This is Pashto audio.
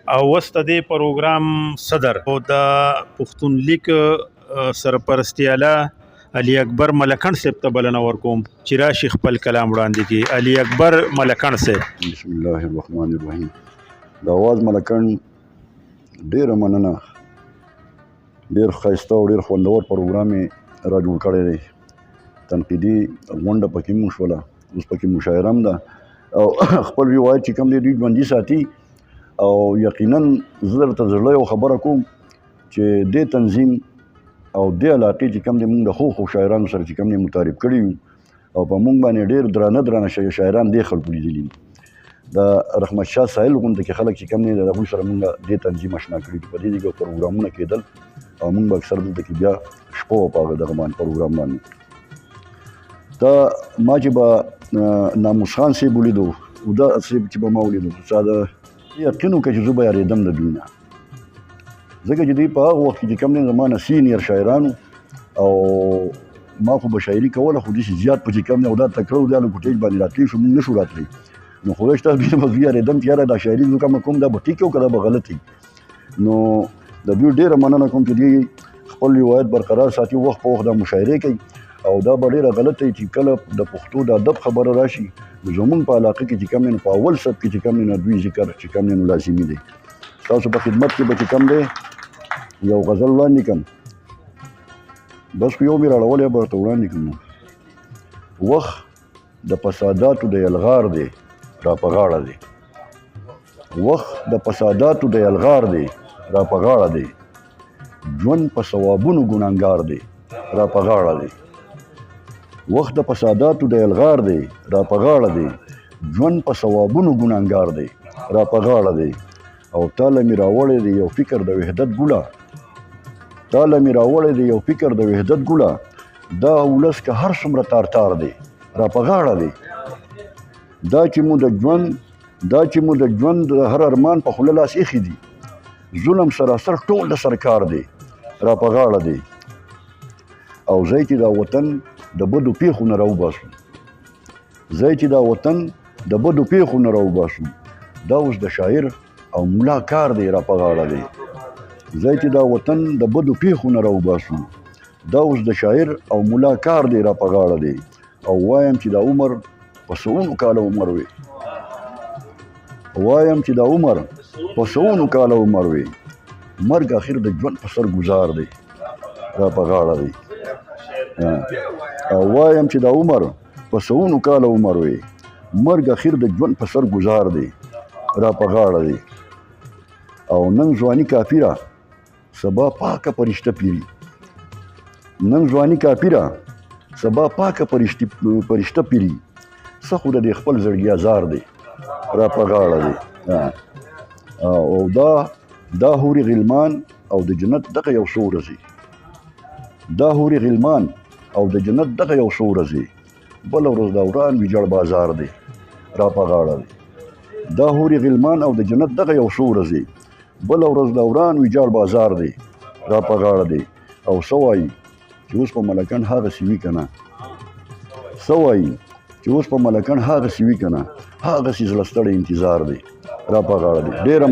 او اوس د دې پروګرام صدر او د پښتون لیک سرپرستی اعلی علي اکبر ملکن صاحب ته بلنه ورکوم چې راشي خپل کلام وړاندې کړي. علي اکبر ملکن صاحب. بسم الله الرحمن الرحیم. د آواز ملکن ډیره مننه، ډیر ښایسته او ډیر خوندور پروګرام یې را جوړ کړی دی. تنقیدي غونډه پکې مو شوله، اوس پکې مشاعره هم ده او خپل روایت چې کوم دی دوی ژوندي ساتي. او یقینا زه درته زړه یو خبره کوم چې دې تنظیم او دې علاقې چې کوم دی موږ د ښو شاعرانو سره چې کوم دی متعارف کړي یو او په موږ باندې ډېر درانه شاعران دې خلکو لیدلي دي. د رحمت شاه ساحل غونډه کې خلک چې کوم دی د هغوی سره موږ دې تنظیم اشنا کړي دي. په دې ځای کې پروګرامونه کېدل او موږ به اکثر دلته کې بیا شپه وه په هغه دغه باندې پروګرام باندې. دا ما چې به ناموس خان صاحب ولیدو، اوده صاحب چې به ما ولیدو، چا د یقین وکړه چې زه به یارېدم د دوی نه، ځکه چې دوی په هغه وخت کې چې کوم دی زما نه سینیر شاعرانو او ما خو به شاعري کوله، خو داسې زیات په چې کوم دی او دا تکړه و، دا له کوټېج باندې راتلی شو، موږ نه شو راتلی. نو خدای شته بیا به زه یارېدم چې یاره دا شاعري زه کوم دا به ټیک وي او که دا به غلط وي. نو د دوی ډېره مننه کوم چې دوی خپل روایت برقرار ساتي، وخت په وخت دا مشاعرې کوي او دا به ډېره غلطه وي چې کله د پښتو د ادب خبره راشي نو زموږ په علاقه کې چې کوم دی نو په اول صف کې چې کوم دی نو دوی ذکر چې کوم دی نو لازمي دی. تاسو په خدمت کې به چې کوم دی یو غزل وړاندې کړم، بس خو یو مې راړولی به ورته وړاندې کړم. وخت د فساداتو د یلغار دی را په غاړه دی، وخت د فساداتو د یلغار دی را په غاړه دی، ژوند په ثوابونو ګناهګار دی را په غاړه دی. وخت د فساداتو د یلغار دی را په غاړه دی، ژوند په ثوابونو ګناهګار دی را په غاړه دی. او تاله مې راوړی دی یو فکر د وحدت ګوله، تاله مې راوړی دی یو فکر د وحدت ګوله، دا ولس که هر څومره تار دی را په غاړه دی. دا چې مو د ژوند د هر ارمان په خوله لاس ایښي دي، ظلم سراسر ټول د سرکار دی را په غاړه دی. او ځای چې دا وطن د بدو پیښو نه راوباسو، ځای چې دا وطن د بدو پیښو نه راوباسو، دا اوس د شاعر او ملا کار دی را په غاړه دی. ځای چې دا وطن د بدو پیښو نه راوباسو، دا اوس د شاعر او ملا کار دی را په غاړه دی. او وایم چې دا عمر په سوونو کاله عمر وي، وایم چې دا عمر په سوونو کاله عمر وي، مرګ اخر د ژوند په سر ګزار دی را په غاړه دی. او وایم چې دا عمر په سوونو کاله عمر وي، مرګ اخر د ژوند په سر ګزار دی را په غاړه دی. او نن ځواني کافره سبا پاکه پرشته پیری، نن ځواني کافره سبا پاکه پرشته پیری، څه خو د دې خپل زړګي ازار دی را په غاړه دی. او دا حورې غلمان او د جنت دغه یو څو ورځې، دا حورې غلمان او د جنت دغه یو څو ورځې، بله ورځ د وران ویجاړ بازار دی را په غاړه دی. دا حورې غلمان او د جنت دغه یو څو ورځې، بله ورځ د وران ویجاړ بازار دی را په غاړه دی. او څه وایي چې اوس په ملکن هغسې وي که نه، څه وایي چې اوس په ملکن هغسې وي که نه، هغسې زړه ستړی انتظار دی را په غاړه دی. ډېره